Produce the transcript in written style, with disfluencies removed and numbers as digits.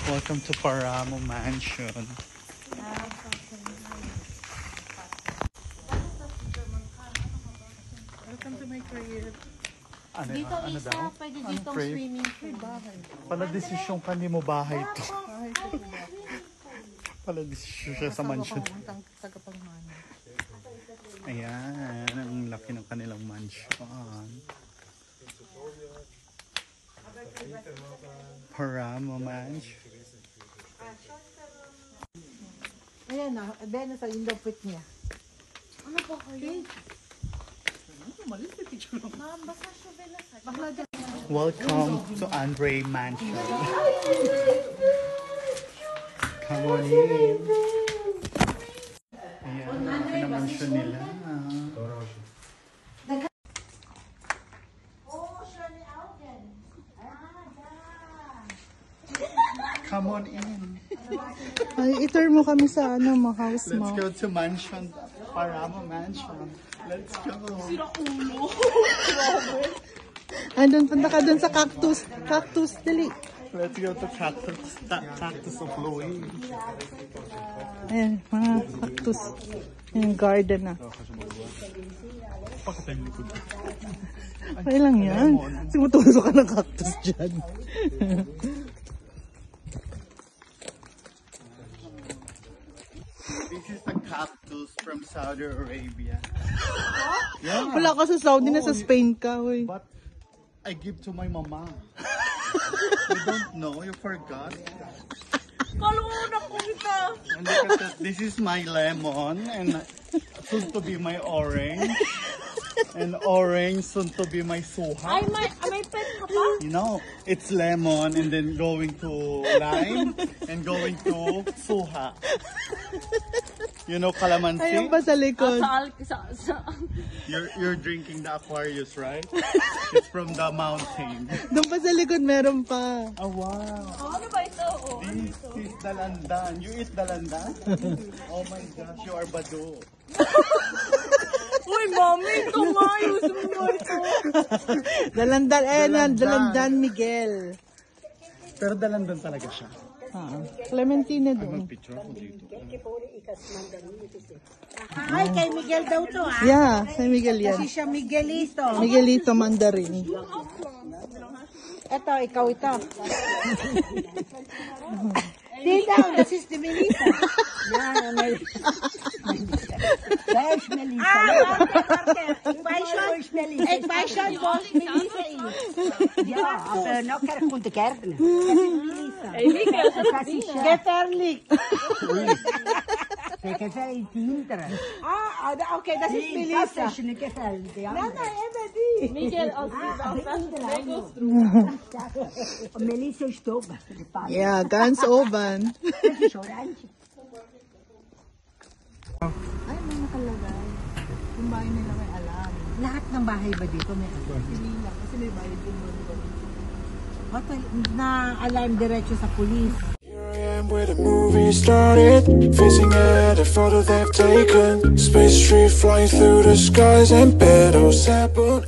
Welcome to Paramo Mansion. Welcome to my crib. Dito isa, pwede ditong swimming pool. Pala desisyon ka, hindi mo bahay to. Pala desisyon siya sa mansion. Ayan, ang laki ng kanilang mansion. Paramo Mansion. Ayan na, then sa window fit niya. Ano ba kayo? Ma'am, basta siya belasan. Welcome to Andre Mansion. Come on in. Ayan, ang pinamansion nila. Come on in. Ay, itur mo kami sa ano mo, house mo. Let's go to mansion. Paramo Mansion. Let's go. Andun, punta ka dun sa cactus. Cactus, dali. Let's go to Cactus of Louis. Ayan, mga cactus. Yung garden na. Pakita yung likod. Ay lang yan. Simutuso ka ng cactus dyan. This is the cactus from Saudi Arabia. Yeah. Wala ka sa Saudi, na sa Spain ka. Uy. But I give to my mama. You don't know? You forgot? Kalungan ko kita. And look at that. This is my lemon and soon to be my orange. And orange soon to be my suha. Ay, may pet ka pa? You know, it's lemon and then going to lime and going to suha. You know calamansi? Ayun ba sa likod? You're drinking the Aquarius, right? It's from the mountain. Doon pa sa likod meron pa. Oh, wow. Oh, ano ba ito? Oh. This is dalandan. You eat dalandan? Oh my gosh, you are bado. Uy, mami, ito nga. Ayusin mo ito. Dalandan, ayan, Dalandan Miguel. Pero dalandan talaga siya. Clementina doon. Picture ako dito. Ay, kay Miguel daw to ah. Yeah, kay Miguel yan. Kasi siya Miguelito. Miguelito Mandarin. Ito, ikaw ito. Tita, this is the Melissa. Yan, Melissa. There's Melissa. Ik fashion boss Melissa is. Ja, aber nog krijg ik de kerken. Gefährlich. Ik heb zei kinderen. Okay, dat is Melissa. Dat is niet gefährlich. Ja, even die. Miguel, als Melissa is top. Yeah, ganz oben. Ay, may nakalagay. Yung bahay nila may alam. Lahat ng bahay ba dito may alarm? Hindi lang, kasi may bayad yung mga What na alarm diretso sa police? Here I am where the movie started, facing at a photo they've taken. Space tree flying through the skies and petals happen.